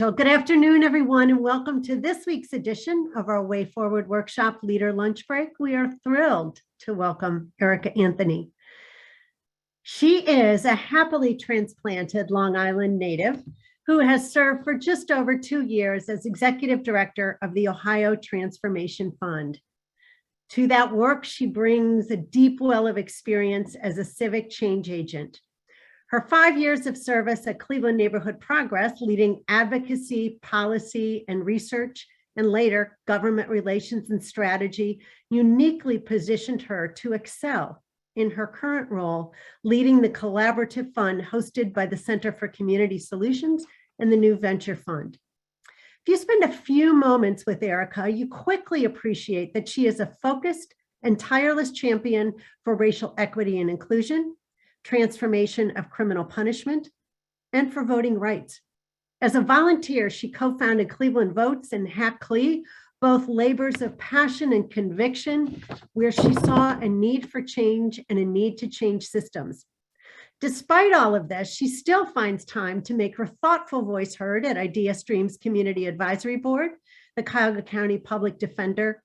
So good afternoon, everyone, and welcome to this week's edition of our Way Forward Workshop Leader Lunch Break. We are thrilled to welcome Erika Anthony. She is a happily transplanted Long Island native who has served for just over 2 years as Executive Director of the Ohio Transformation Fund. To that work, she brings a deep well of experience as a civic change agent. Her 5 years of service at Cleveland Neighborhood Progress, leading advocacy, policy, and research, and later government relations and strategy, uniquely positioned her to excel in her current role, leading the collaborative fund hosted by the Center for Community Solutions and the New Venture Fund. If you spend a few moments with Erika, you quickly appreciate that she is a focused and tireless champion for racial equity and inclusion, transformation of criminal punishment, and for voting rights. As a volunteer, she co-founded Cleveland Votes and Hack Clee, both labors of passion and conviction, where she saw a need for change and a need to change systems. Despite all of this, she still finds time to make her thoughtful voice heard at Idea Stream's Community Advisory Board, the Cuyahoga County Public Defender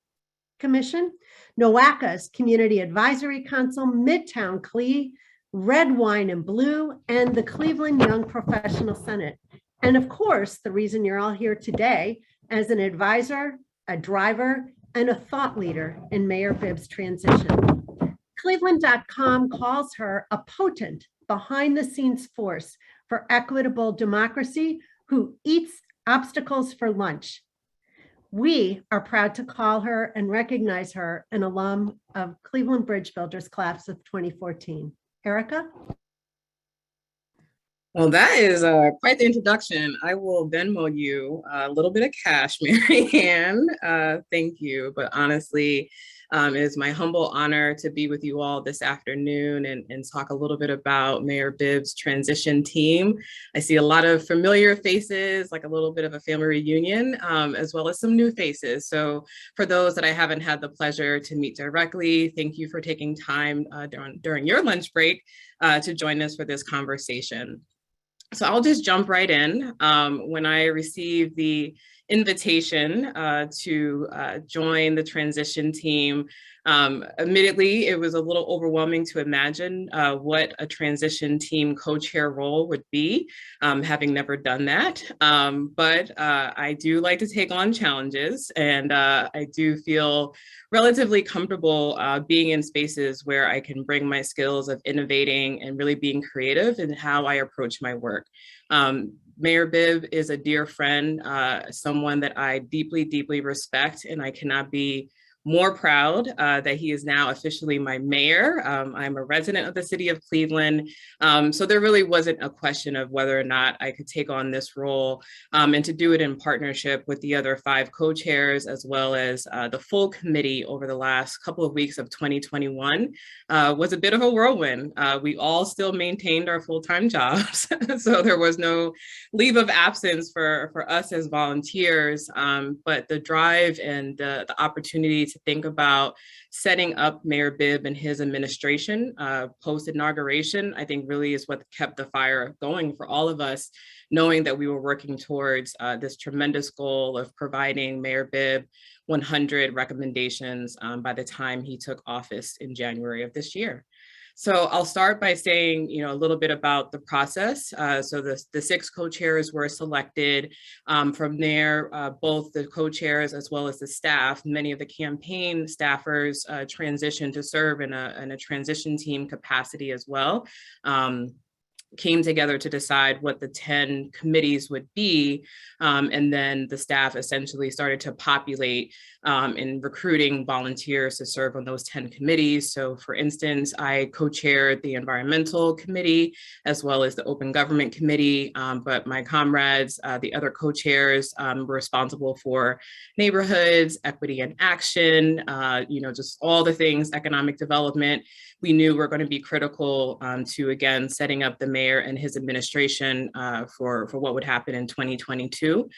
Commission, NOACA's Community Advisory Council, Midtown Clee, Red Wine and Blue, and the Cleveland Young Professional Senate. And of course, the reason you're all here today as an advisor, a driver, and a thought leader in Mayor Bibb's transition. Cleveland.com calls her a potent behind-the-scenes force for equitable democracy who eats obstacles for lunch. We are proud to call her and recognize her an alum of Cleveland Bridge Builders class of 2014. Erika? Well, that is quite the introduction. I will Venmo you a little bit of cash, Mary Ann. Thank you. But honestly, it is my humble honor to be with you all this afternoon and talk a little bit about Mayor Bibb's transition team. I see a lot of familiar faces, like a little bit of a family reunion, as well as some new faces. So for those that I haven't had the pleasure to meet directly, thank you for taking time during your lunch break to join us for this conversation. So I'll just jump right in. When I received the invitation to join the transition team, admittedly, it was a little overwhelming to imagine what a transition team co-chair role would be, having never done that. But I do like to take on challenges, and I do feel relatively comfortable being in spaces where I can bring my skills of innovating and really being creative in how I approach my work. Mayor Bibb is a dear friend, someone that I deeply, deeply respect, and I cannot be more proud that he is now officially my mayor. I'm a resident of the city of Cleveland, so there really wasn't a question of whether or not I could take on this role, and to do it in partnership with the other 5 co-chairs, as well as the full committee over the last couple of weeks of 2021 was a bit of a whirlwind. We all still maintained our full-time jobs, so there was no leave of absence for us as volunteers, but the drive and the opportunity to think about setting up Mayor Bibb and his administration post-inauguration, I think really is what kept the fire going for all of us, knowing that we were working towards this tremendous goal of providing Mayor Bibb 100 recommendations by the time he took office in January of this year. So I'll start by saying, a little bit about the process. So the 6 co-chairs were selected. From there, both the co-chairs as well as the staff, many of the campaign staffers transitioned to serve in a transition team capacity as well. Came together to decide what the 10 committees would be. And then the staff essentially started to populate in recruiting volunteers to serve on those 10 committees. So for instance, I co-chaired the environmental committee as well as the open government committee, but my comrades, the other co-chairs were responsible for neighborhoods, equity and action, just all the things, economic development. We knew were going to be critical to, again, setting up the mayor and his administration for what would happen in 2022.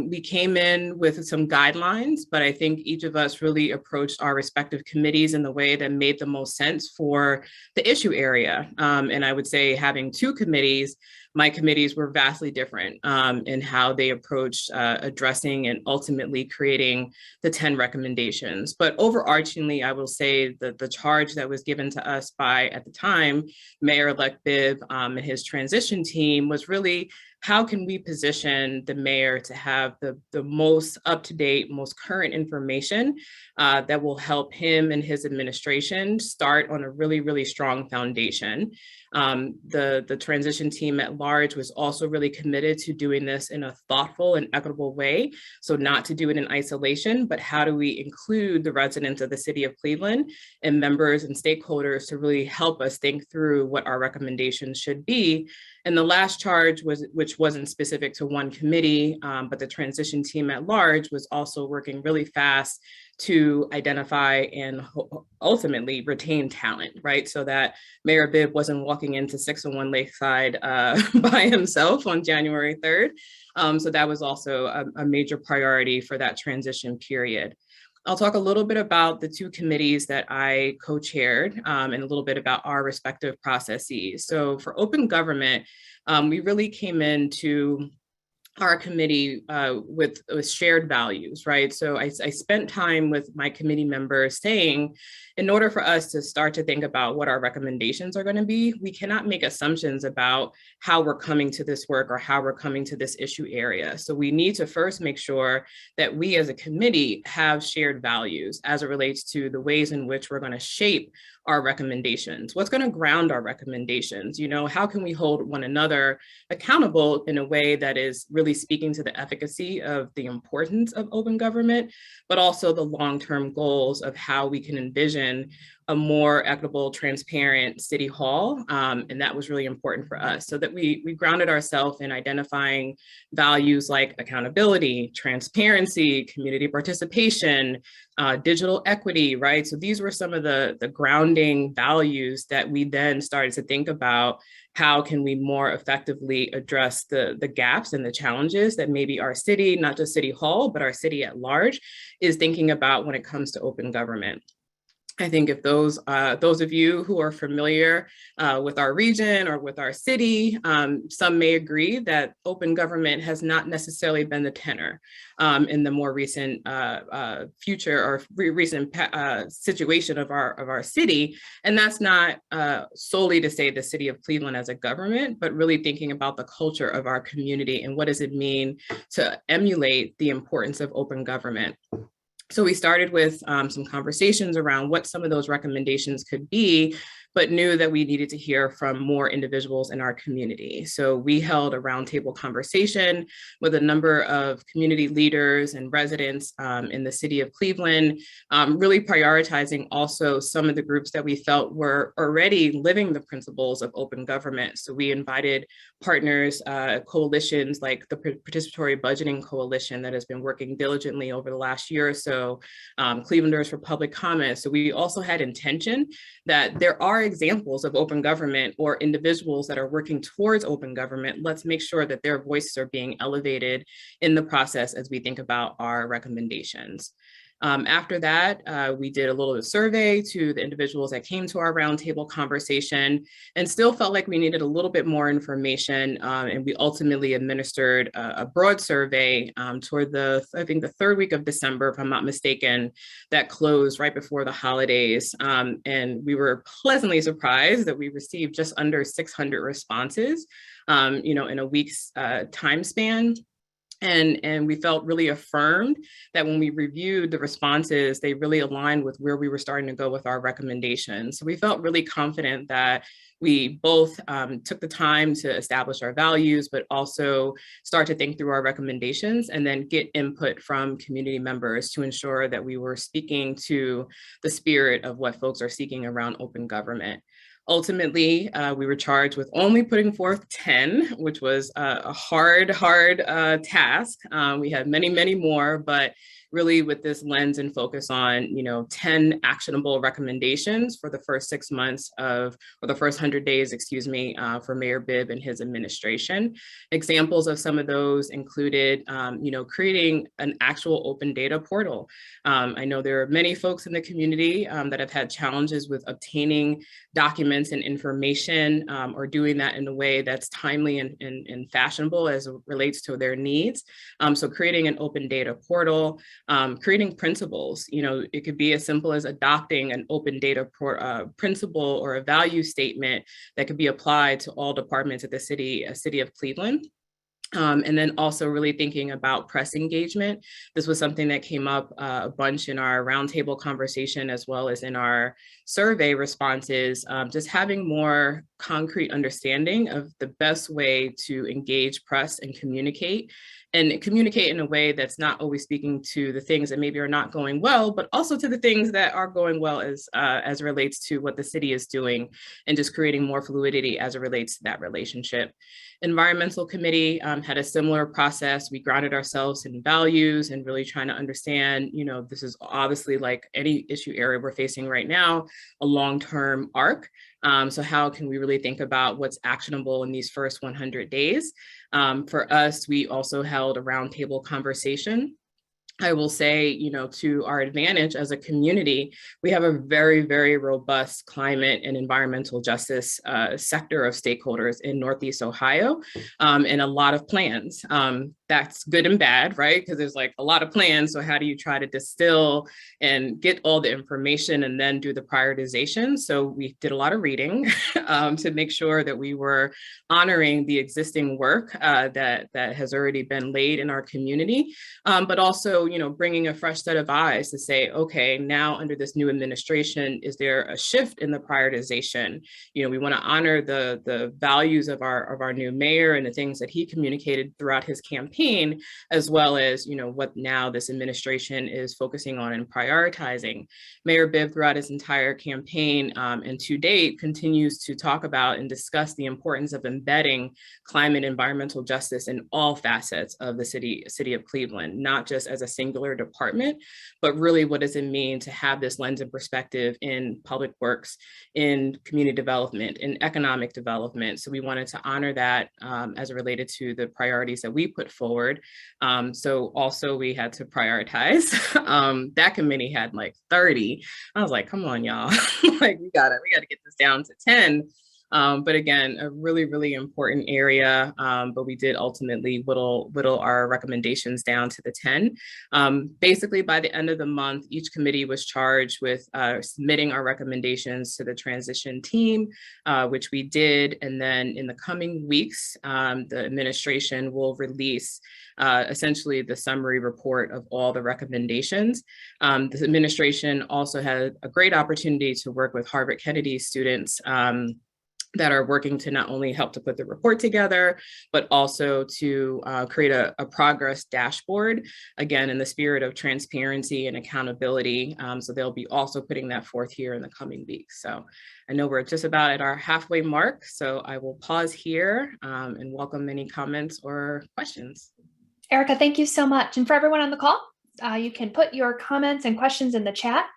We came in with some guidelines, but I think each of us really approached our respective committees in the way that made the most sense for the issue area. And I would say having 2 committees my committees were vastly different in how they approached addressing and ultimately creating the 10 recommendations. But overarchingly, I will say that the charge that was given to us by, at the time, Mayor-elect Bibb and his transition team was really, how can we position the mayor to have the most up-to-date, most current information that will help him and his administration start on a really, really strong foundation. The transition team at large was also really committed to doing this in a thoughtful and equitable way. So not to do it in isolation, but how do we include the residents of the city of Cleveland and members and stakeholders to really help us think through what our recommendations should be. And the last charge was, which wasn't specific to one committee, but the transition team at large was also working really fast to identify and ultimately retain talent, right? So that Mayor Bibb wasn't walking into 601 Lakeside by himself on January 3rd. So that was also a major priority for that transition period. I'll talk a little bit about the two committees that I co-chaired and a little bit about our respective processes. So for open government, we really came into our committee with shared values, right? So I spent time with my committee members saying, in order for us to start to think about what our recommendations are going to be, we cannot make assumptions about how we're coming to this work or how we're coming to this issue area. So we need to first make sure that we as a committee have shared values as it relates to the ways in which we're going to shape our recommendations. What's going to ground our recommendations? You know, how can we hold one another accountable in a way that is really speaking to the efficacy of the importance of open government, but also the long-term goals of how we can envision a more equitable, transparent city hall. And that was really important for us, so that we grounded ourselves in identifying values like accountability, transparency, community participation, digital equity, right? So these were some of the grounding values that we then started to think about. How can we more effectively address the gaps and the challenges that maybe our city, not just City Hall, but our city at large, is thinking about when it comes to open government? I think if those of you who are familiar with our region or with our city, some may agree that open government has not necessarily been the tenor in the more recent future or recent situation of our city. And that's not solely to say the city of Cleveland as a government, but really thinking about the culture of our community and what does it mean to emulate the importance of open government. So we started with some conversations around what some of those recommendations could be, but knew that we needed to hear from more individuals in our community. So we held a roundtable conversation with a number of community leaders and residents in the city of Cleveland, really prioritizing also some of the groups that we felt were already living the principles of open government. So we invited partners, coalitions like the Participatory Budgeting Coalition that has been working diligently over the last year or so, Clevelanders for Public Comment. So we also had intention that there are examples of open government or individuals that are working towards open government. Let's make sure that their voices are being elevated in the process as we think about our recommendations. After that, we did a little survey to the individuals that came to our roundtable conversation and still felt like we needed a little bit more information. And we ultimately administered a broad survey toward I think the third week of December, if I'm not mistaken, that closed right before the holidays. And we were pleasantly surprised that we received just under 600 responses, in a week's time span. And we felt really affirmed that when we reviewed the responses, they really aligned with where we were starting to go with our recommendations. So we felt really confident that we both took the time to establish our values, but also start to think through our recommendations and then get input from community members to ensure that we were speaking to the spirit of what folks are seeking around open government. Ultimately, we were charged with only putting forth 10, which was a hard task. We had many, many more, but really with this lens and focus on, 10 actionable recommendations for the first 6 months or the first 100 days, for Mayor Bibb and his administration. Examples of some of those included, creating an actual open data portal. I know there are many folks in the community that have had challenges with obtaining documents and information or doing that in a way that's timely and fashionable as it relates to their needs. So creating an open data portal, creating principles, it could be as simple as adopting an open data principle or a value statement that could be applied to all departments of the city of Cleveland. And then also really thinking about press engagement. This was something that came up a bunch in our roundtable conversation, as well as in our survey responses, just having more concrete understanding of the best way to engage press and communicate in a way that's not always speaking to the things that maybe are not going well, but also to the things that are going well as relates to what the city is doing, and just creating more fluidity as it relates to that relationship. Environmental committee had a similar process. We grounded ourselves in values and really trying to understand, this is obviously, like any issue area we're facing right now, a long-term arc. So how can we really think about what's actionable in these first 100 days? For us, we also held a roundtable conversation. I will say, to our advantage as a community, we have a very, very robust climate and environmental justice sector of stakeholders in Northeast Ohio, and a lot of plans. That's good and bad, right? Because there's like a lot of plans. So how do you try to distill and get all the information and then do the prioritization? So we did a lot of reading to make sure that we were honoring the existing work that has already been laid in our community, but also, bringing a fresh set of eyes to say, okay, now under this new administration, is there a shift in the prioritization? We want to honor the values of our new mayor and the things that he communicated throughout his campaign, as well as, what now this administration is focusing on and prioritizing. Mayor Bibb throughout his entire campaign and to date continues to talk about and discuss the importance of embedding climate and environmental justice in all facets of the city of Cleveland, not just as a singular department, but really what does it mean to have this lens and perspective in public works, in community development, in economic development. So we wanted to honor that as it related to the priorities that we put forward. So also we had to prioritize. That committee had like 30. I was like, come on, y'all. Like we gotta get this down to 10. But again, a really, really important area, but we did ultimately whittle our recommendations down to the 10. Basically, by the end of the month, each committee was charged with submitting our recommendations to the transition team, which we did. And then in the coming weeks, the administration will release essentially the summary report of all the recommendations. This administration also had a great opportunity to work with Harvard Kennedy students that are working to not only help to put the report together, but also to create a progress dashboard, again, in the spirit of transparency and accountability. So they'll be also putting that forth here in the coming weeks. So I know we're just about at our halfway mark, so I will pause here and welcome any comments or questions. Erika, thank you so much. And for everyone on the call, you can put your comments and questions in the chat.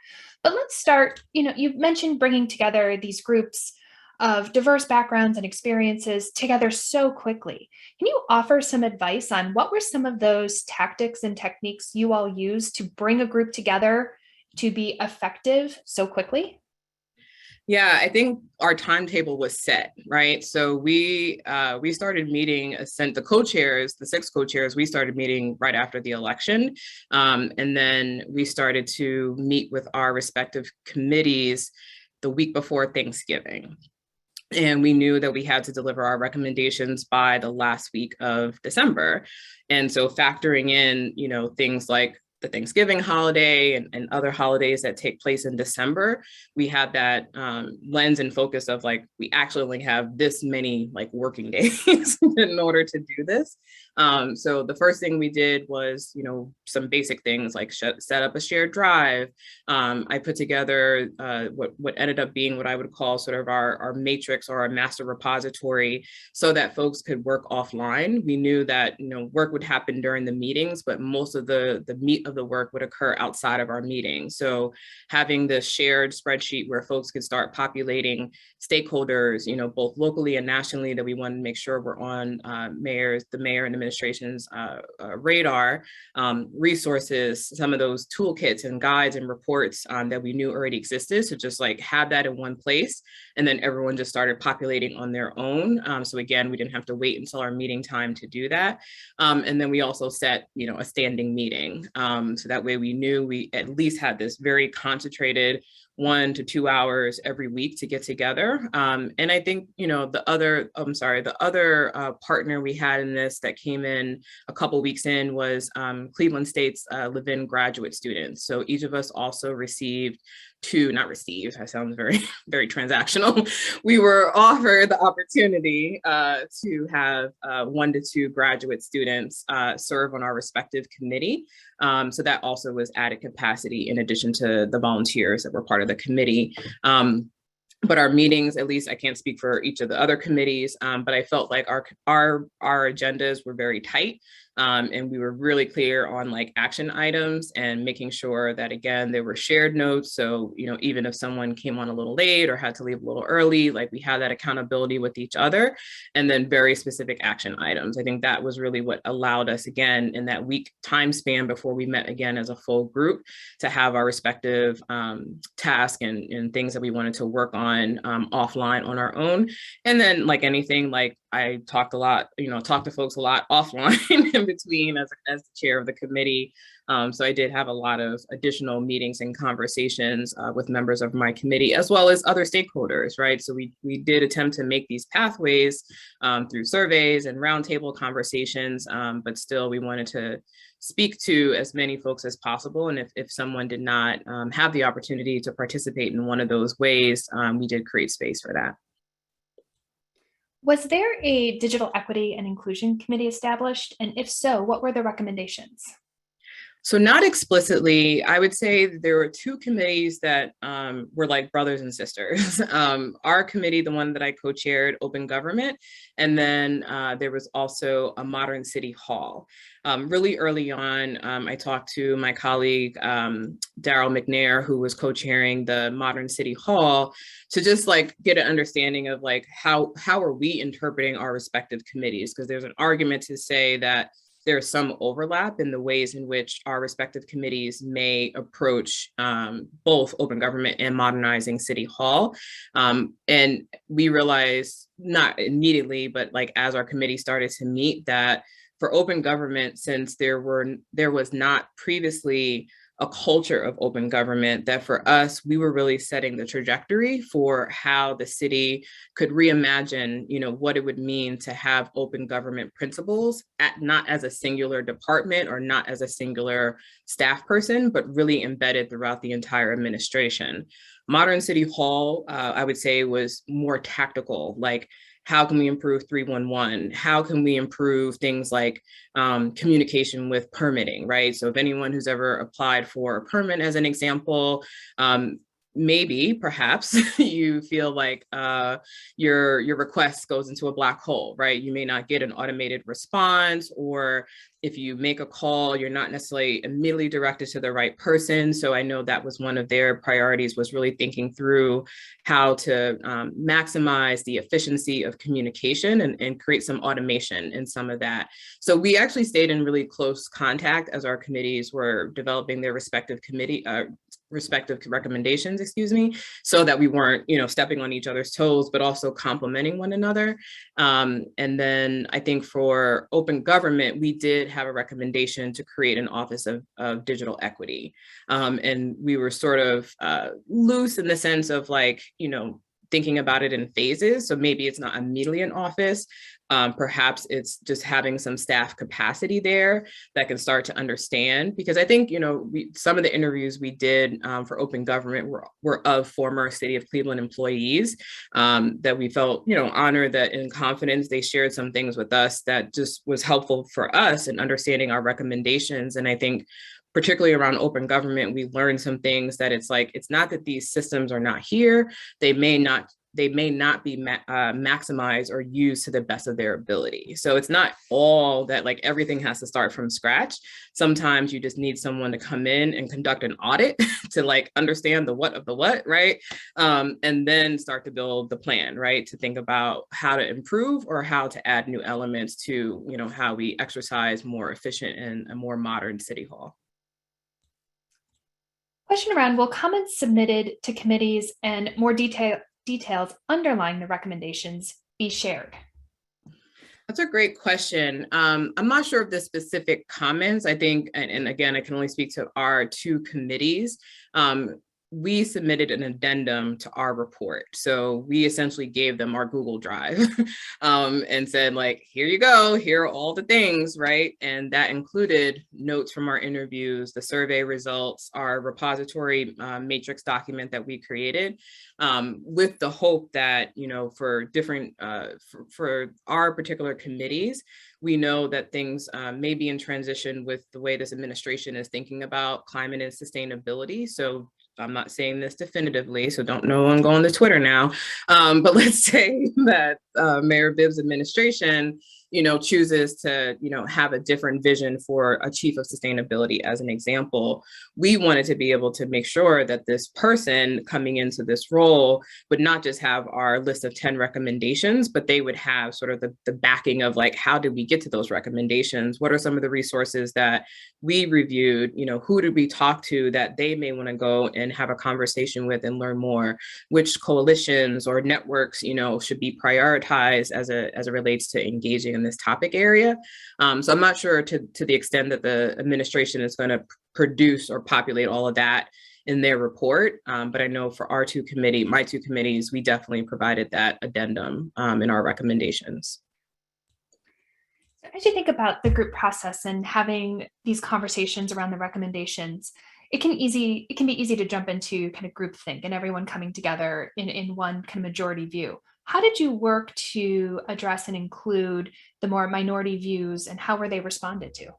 But let's start, you've mentioned bringing together these groups of diverse backgrounds and experiences together so quickly. Can you offer some advice on what were some of those tactics and techniques you all used to bring a group together to be effective so quickly? Yeah, I think our timetable was set, right? So we started meeting, the co-chairs, the 6 co-chairs, we started meeting right after the election. And then we started to meet with our respective committees the week before Thanksgiving. And we knew that we had to deliver our recommendations by the last week of December. And so factoring in, things like the Thanksgiving holiday and other holidays that take place in December, we had that lens and focus of like, we actually only have this many like working days in order to do this. So the first thing we did was, some basic things like set up a shared drive. I put together what ended up being what I would call sort of our matrix or our master repository, so that folks could work offline. We knew that work would happen during the meetings, but most of the meat of the work would occur outside of our meeting. So having this shared spreadsheet where folks could start populating stakeholders, both locally and nationally, that we wanted to make sure we're on the mayor and administration's radar, resources, some of those toolkits and guides and reports that we knew already existed. So just like have that in one place, and then everyone just started populating on their own. So again, we didn't have to wait until our meeting time to do that. And then we also set, a standing meeting. So that way we knew we at least had this very concentrated 1 to 2 hours every week to get together. And I think, the other partner we had in this that came in a couple weeks in was Cleveland State's live-in graduate students. So each of us also received I sound very, very transactional. We were offered the opportunity to have 1 to 2 graduate students serve on our respective committee. So that also was added capacity in addition to the volunteers that were part of the committee. But our meetings, at least I can't speak for each of the other committees, but I felt like our agendas were very tight. And we were really clear on like action items and making sure that, again, there were shared notes. So, even if someone came on a little late or had to leave a little early, like we had that accountability with each other, and then very specific action items. I think that was really what allowed us, again, in that week time span before we met again as a full group, to have our respective tasks and things that we wanted to work on offline on our own. And then like anything, like I talked to folks a lot offline in between as the chair of the committee. So I did have a lot of additional meetings and conversations with members of my committee, as well as other stakeholders, right? So we did attempt to make these pathways through surveys and roundtable conversations, but still we wanted to speak to as many folks as possible. And if someone did not have the opportunity to participate in one of those ways, we did create space for that. Was there a digital equity and inclusion committee established? And if so, what were the recommendations? So not explicitly. I would say there were 2 committees that were like brothers and sisters. Our committee, the one that I co-chaired, Open Government, and then there was also a Modern City Hall. Really early on, I talked to my colleague, Daryl McNair, who was co-chairing the Modern City Hall, to just like get an understanding of like, how are we interpreting our respective committees? Because there's an argument to say that there's some overlap in the ways in which our respective committees may approach both open government and modernizing City Hall. And we realized, not immediately, but like as our committee started to meet, that for open government, since there was not previously a culture of open government, that for us, we were really setting the trajectory for how the city could reimagine, what it would mean to have open government principles, not as a singular department or not as a singular staff person, but really embedded throughout the entire administration. Modern City Hall, I would say, was more tactical, like, how can we improve 311? How can we improve things like communication with permitting, right? So if anyone who's ever applied for a permit, as an example, maybe perhaps you feel like your request goes into a black hole, right? You may not get an automated response, or if you make a call, you're not necessarily immediately directed to the right person. So I know that was one of their priorities, was really thinking through how to maximize the efficiency of communication and create some automation in some of that. So we actually stayed in really close contact as our committees were developing their respective recommendations, so that we weren't, stepping on each other's toes, but also complementing one another. And then I think for open government, we did have a recommendation to create an office of digital equity. And we were sort of loose in the sense of like, thinking about it in phases. So maybe it's not immediately an office, Perhaps it's just having some staff capacity there that can start to understand, because I think, some of the interviews we did for open government were of former City of Cleveland employees that we felt, honored that in confidence they shared some things with us that just was helpful for us in understanding our recommendations. And I think particularly around open government, we learned some things that it's not that these systems are not here. They may not be maximized or used to the best of their ability. So it's not all that everything has to start from scratch. Sometimes you just need someone to come in and conduct an audit to understand the what of the what, right? And then start to build the plan, right? To think about how to improve or how to add new elements to, how we exercise more efficient and a more modern city hall. Question around, will comments submitted to committees and more details underlying the recommendations be shared? That's a great question. I'm not sure of the specific comments. I think, and again, I can only speak to our two committees. We submitted an addendum to our report. So we essentially gave them our Google Drive and said, here you go, here are all the things, right? And that included notes from our interviews, the survey results, our repository matrix document that we created, with the hope that, for different, for our particular committees, we know that things may be in transition with the way this administration is thinking about climate and sustainability. So I'm not saying this definitively, so don't no one go on the Twitter now. But let's say that Mayor Bibb's administration, chooses to, have a different vision for a chief of sustainability, as an example. We wanted to be able to make sure that this person coming into this role would not just have our list of 10 recommendations, but they would have sort of the backing of how did we get to those recommendations? What are some of the resources that we reviewed? Who did we talk to that they may want to go and have a conversation with and learn more? Which coalitions or networks, should be prioritized as it relates to engaging in this topic area. So I'm not sure to the extent that the administration is going to produce or populate all of that in their report. But I know for my two committees, we definitely provided that addendum in our recommendations. As you think about the group process and having these conversations around the recommendations, it can be easy to jump into kind of groupthink and everyone coming together in one kind of majority view. How did you work to address and include the more minority views, and how were they responded to?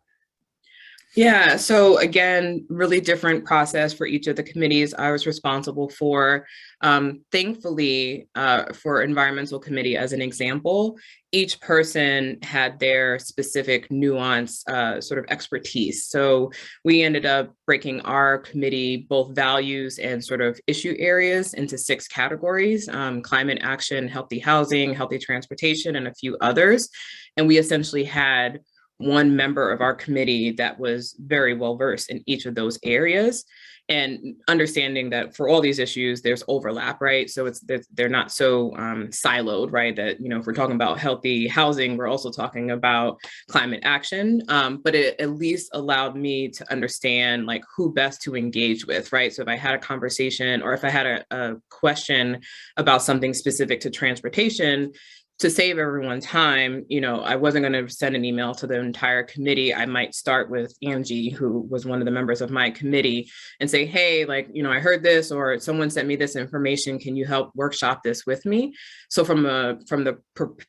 Yeah, so again, really different process for each of the committees I was responsible for. Thankfully, for environmental committee, as an example, each person had their specific nuance, sort of expertise. So we ended up breaking our committee, both values and sort of issue areas, into 6 categories: climate action, healthy housing, healthy transportation, and a few others. And we essentially had one member of our committee that was very well versed in each of those areas, and understanding that for all these issues, there's overlap, right? So they're not so siloed, right? That, if we're talking about healthy housing, we're also talking about climate action. But it at least allowed me to understand who best to engage with, right? So if I had a conversation, or if I had a question about something specific to transportation, to save everyone time, I wasn't going to send an email to the entire committee. I might start with Angie, who was one of the members of my committee, and say, hey, I heard this, or someone sent me this information. Can you help workshop this with me? So from the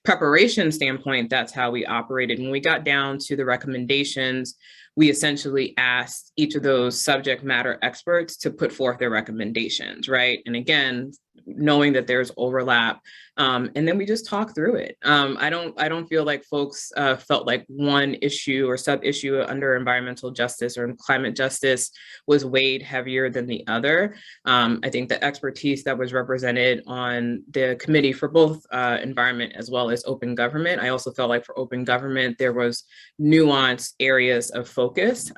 preparation standpoint, that's how we operated. When we got down to the recommendations, we essentially asked each of those subject matter experts to put forth their recommendations, right? And again, knowing that there's overlap, and then we just talk through it. I don't feel like folks felt like one issue or sub issue under environmental justice or climate justice was weighed heavier than the other. I think the expertise that was represented on the committee for both environment as well as open government, I also felt like for open government, there was nuanced areas of focus.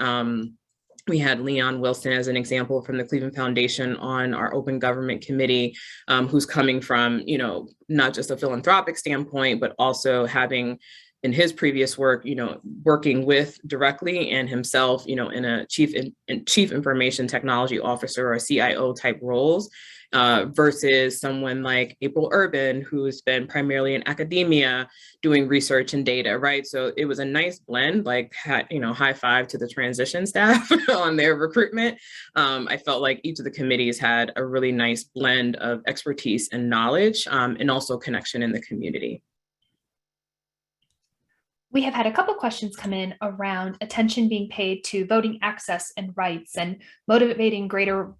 We had Leon Wilson as an example from the Cleveland Foundation on our open government committee, who's coming from, not just a philanthropic standpoint, but also having in his previous work, working with directly and himself, in a chief information technology officer or CIO type roles. versus someone like April Urban, who's been primarily in academia doing research and data, right? So it was a nice blend, like, high five to the transition staff on their recruitment. I felt like each of the committees had a really nice blend of expertise and knowledge, and also connection in the community. We have had a couple questions come in around attention being paid to voting access and rights and motivating greater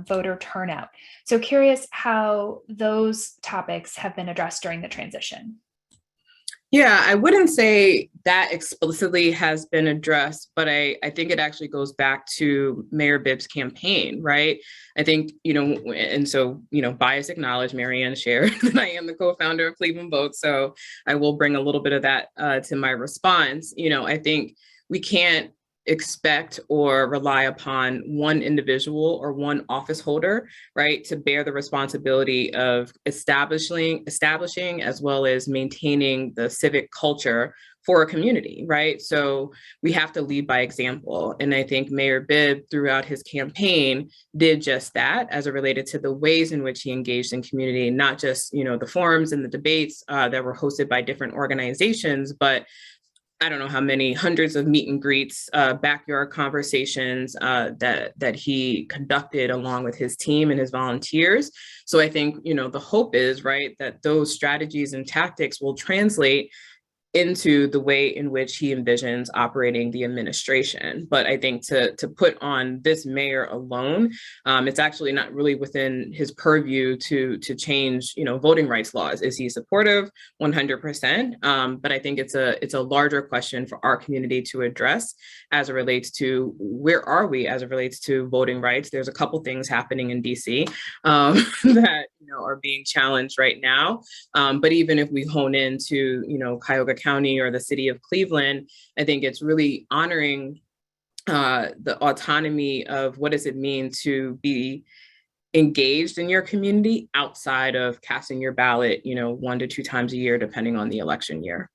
voter turnout. So curious how those topics have been addressed during the transition. Yeah, I wouldn't say that explicitly has been addressed, but I think it actually goes back to Mayor Bibb's campaign, right? I think, and so, bias acknowledged, Marianne shared that I am the co-founder of Cleveland Vote. So I will bring a little bit of that to my response. I think we can't expect or rely upon one individual or one office holder, right, to bear the responsibility of establishing as well as maintaining the civic culture for a community, right? So we have to lead by example. And I think Mayor Bibb throughout his campaign did just that as it related to the ways in which he engaged in community, not just, the forums and the debates that were hosted by different organizations, but I don't know how many hundreds of meet and greets, backyard conversations that he conducted along with his team and his volunteers. So I think, the hope is, right, that those strategies and tactics will translate into the way in which he envisions operating the administration. But I think to put on this mayor alone, it's actually not really within his purview to change, voting rights laws. Is he supportive? 100%. But I think it's a larger question for our community to address as it relates to where are we as it relates to voting rights. There's a couple things happening in DC that are being challenged right now. But even if we hone into Cuyahoga County or the city of Cleveland, I think it's really honoring the autonomy of what does it mean to be engaged in your community outside of casting your ballot, 1 to 2 times a year, depending on the election year.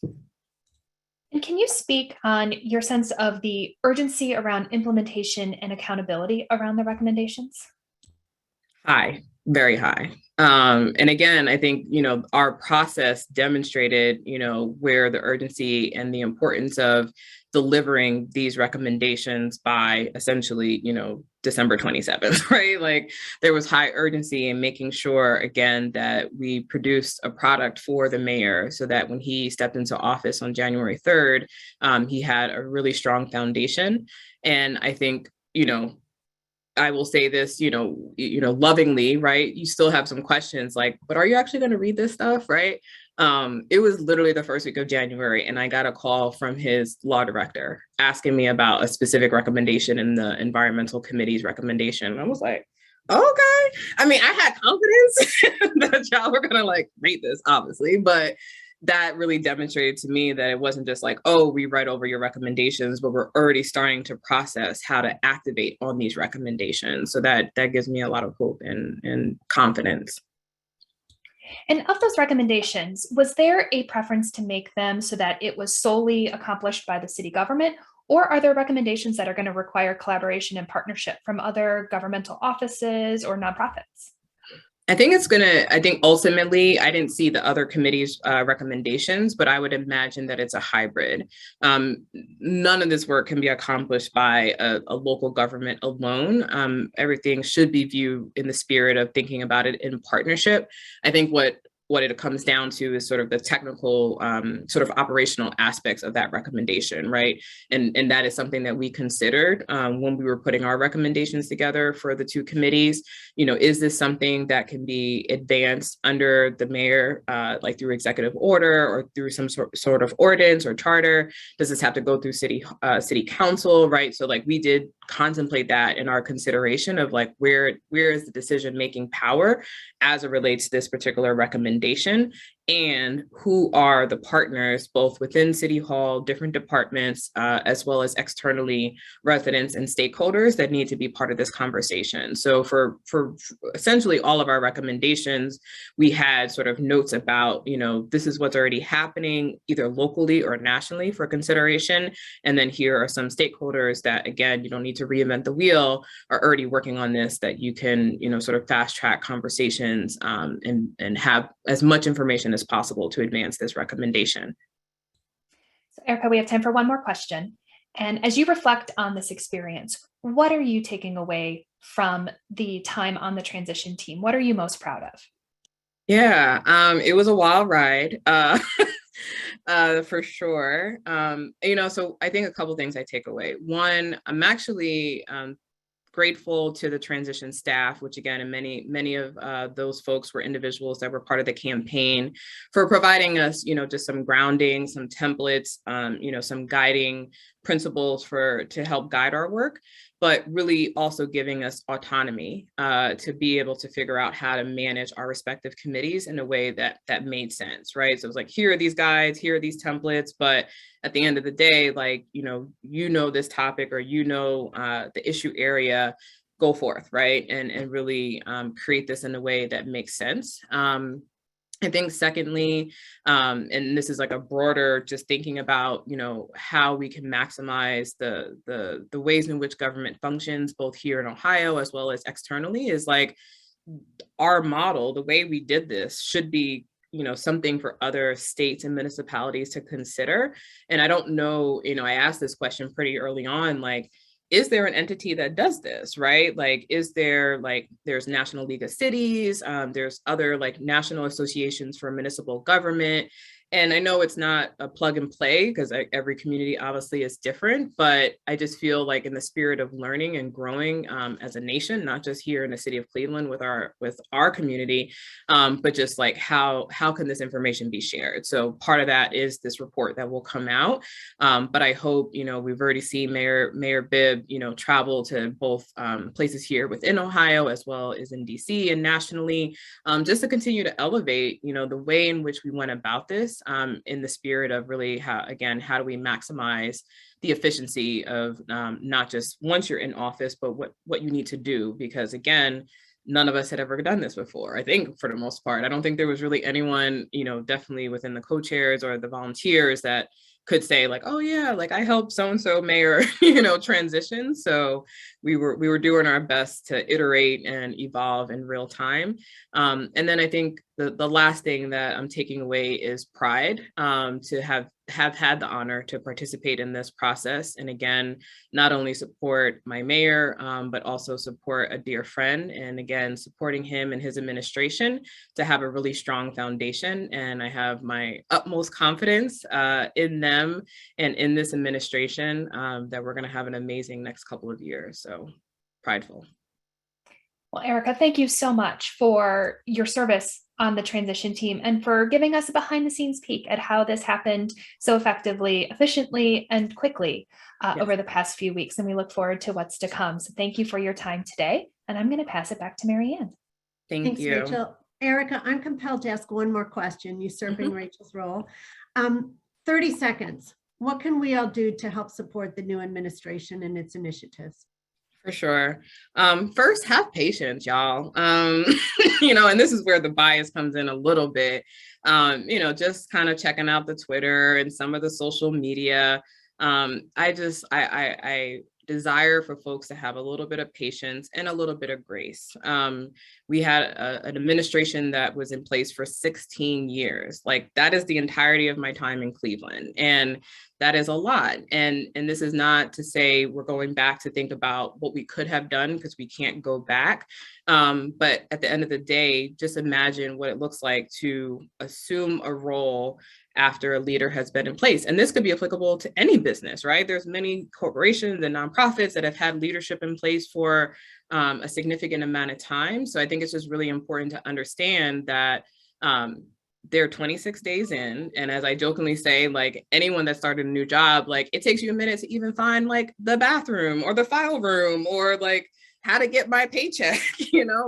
And can you speak on your sense of the urgency around implementation and accountability around the recommendations? High, very high. And again, I think, our process demonstrated, where the urgency and the importance of delivering these recommendations by essentially, December 27th, right? Like there was high urgency in making sure, again, that we produced a product for the mayor so that when he stepped into office on January 3rd, he had a really strong foundation. And I think, I will say this, lovingly, right? You still have some questions like, but are you actually going to read this stuff, right? It was literally the first week of January, and I got a call from his law director asking me about a specific recommendation in the environmental committee's recommendation. And I was like, okay. I mean, I had confidence that y'all were going to read this, obviously, but that really demonstrated to me that it wasn't just like, oh, we read over your recommendations, but we're already starting to process how to activate on these recommendations. So that gives me a lot of hope and confidence. And of those recommendations, was there a preference to make them so that it was solely accomplished by the city government, or are there recommendations that are going to require collaboration and partnership from other governmental offices or nonprofits? I think ultimately, I didn't see the other committee's recommendations, but I would imagine that it's a hybrid. None of this work can be accomplished by a local government alone. Everything should be viewed in the spirit of thinking about it in partnership. I think what it comes down to is sort of the technical, sort of operational aspects of that recommendation, right? And that is something that we considered when we were putting our recommendations together for the 2 committees. Is this something that can be advanced under the mayor, like through executive order or through some sort of ordinance or charter? Does this have to go through city council, right? So we did contemplate that in our consideration of where is the decision-making power as it relates to this particular recommendation. and who are the partners, both within City Hall, different departments, as well as externally, residents and stakeholders that need to be part of this conversation. So for essentially all of our recommendations, we had sort of notes about, this is what's already happening, either locally or nationally for consideration. And then here are some stakeholders that, again, you don't need to reinvent the wheel, are already working on this, that you can, sort of fast track conversations and have as much information as possible to advance this recommendation. So Erika, we have time for one more question. And as you reflect on this experience, what are you taking away from the time on the transition team? What are you most proud of? Yeah, it was a wild ride, for sure. So I think a couple things I take away. One, I'm actually grateful to the transition staff, which again, and many of those folks were individuals that were part of the campaign, for providing us, just some grounding, some templates, some guiding principles to help guide our work, but really also giving us autonomy to be able to figure out how to manage our respective committees in a way that made sense, right? So it was like, here are these guides, here are these templates, but at the end of the day, like, this topic, or the issue area, go forth, right? And really create this in a way that makes sense. I think secondly, and this is like a broader, just thinking about, how we can maximize the ways in which government functions, both here in Ohio as well as externally, is like our model, the way we did this should be something for other states and municipalities to consider. And I don't know, I asked this question pretty early on, like, is there an entity that does this, right? Like, there's National League of Cities, there's other like national associations for municipal government. And I know it's not a plug and play, because every community obviously is different, but I just feel like in the spirit of learning and growing as a nation, not just here in the city of Cleveland with our community, but just like how can this information be shared? So part of that is this report that will come out. But I hope, we've already seen Mayor Bibb, travel to both places here within Ohio, as well as in DC and nationally, just to continue to elevate, the way in which we went about this. In the spirit of really how do we maximize the efficiency of not just once you're in office, but what you need to do, because again, none of us had ever done this before. I think for the most part, I don't think there was really anyone, definitely within the co-chairs or the volunteers, that could say like, oh yeah, like I helped so-and-so mayor, transition. So we were doing our best to iterate and evolve in real time. And then I think the last thing that I'm taking away is pride, to have had the honor to participate in this process. And again, not only support my mayor, but also support a dear friend. And again, supporting him and his administration to have a really strong foundation. And I have my utmost confidence in them and in this administration, that we're going to have an amazing next couple of years. So prideful. Well, Erika, thank you so much for your service on the transition team and for giving us a behind the scenes peek at how this happened so effectively, efficiently, and quickly over the past few weeks. And we look forward to what's to come. So thank you for your time today. And I'm going to pass it back to Mary Ann. Thanks, you. Rachel. Erika, I'm compelled to ask one more question, usurping Rachel's role. 30 seconds. What can we all do to help support the new administration and its initiatives? For sure. First, have patience, y'all. And this is where the bias comes in a little bit. Just kind of checking out the Twitter and some of the social media. I desire for folks to have a little bit of patience and a little bit of grace. We had an administration that was in place for 16 years. Like, that is the entirety of my time in Cleveland. And that is a lot. And this is not to say we're going back to think about what we could have done, because we can't go back. But at the end of the day, just imagine what it looks like to assume a role after a leader has been in place. And this could be applicable to any business, right? There's many corporations and nonprofits that have had leadership in place for a significant amount of time. So I think it's just really important to understand that they're 26 days in. And as I jokingly say, like, anyone that started a new job, like, it takes you a minute to even find like the bathroom or the file room or like how to get my paycheck,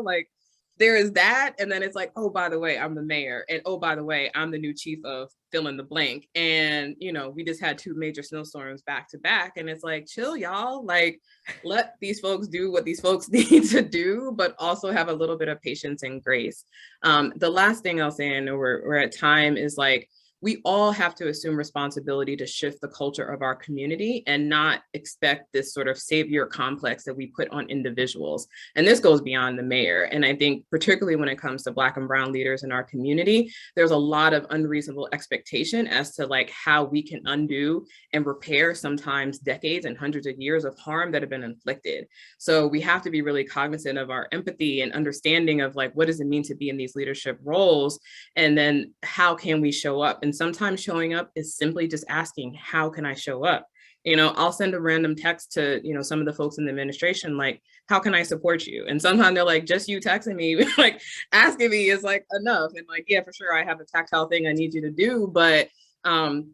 like, there is that. And then it's like, oh, by the way, I'm the mayor. And oh, by the way, I'm the new chief of fill in the blank. And, you know, we just had 2 major snowstorms back to back. And it's like, chill, y'all. Like, let these folks do what these folks need to do, but also have a little bit of patience and grace. The last thing I'll say, and we're at time, is like, we all have to assume responsibility to shift the culture of our community and not expect this sort of savior complex that we put on individuals. And this goes beyond the mayor. And I think particularly when it comes to Black and brown leaders in our community, there's a lot of unreasonable expectation as to like how we can undo and repair sometimes decades and hundreds of years of harm that have been inflicted. So we have to be really cognizant of our empathy and understanding of like, what does it mean to be in these leadership roles? And then how can we show up? And sometimes showing up is simply just asking, how can I show up? You know, I'll send a random text to, you know, some of the folks in the administration, like, how can I support you? And sometimes they're like, just you texting me, like asking me is like enough. And like, yeah, for sure, I have a tactile thing I need you to do, but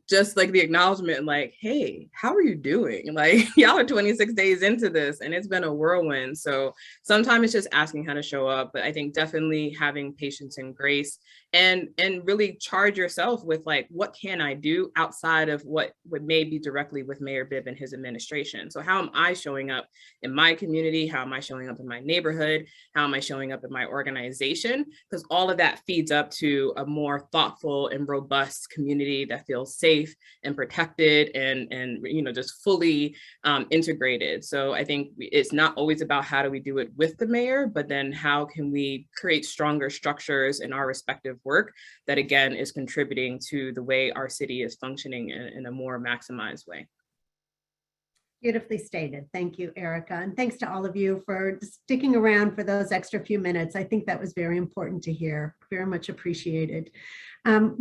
just like the acknowledgement, like, hey, how are you doing? Like, y'all are 26 days into this and it's been a whirlwind. So sometimes it's just asking how to show up, but I think definitely having patience and grace and really charge yourself with like, what can I do outside of what may be directly with Mayor Bibb and his administration? So how am I showing up in my community? How am I showing up in my neighborhood? How am I showing up in my organization? Because all of that feeds up to a more thoughtful and robust community that feels safe and protected and you know, just fully integrated. So I think it's not always about how do we do it with the mayor, but then how can we create stronger structures in our respective work that again is contributing to the way our city is functioning in a more maximized way. Beautifully stated. Thank you, Erika. And thanks to all of you for sticking around for those extra few minutes. I think that was very important to hear. Very much appreciated.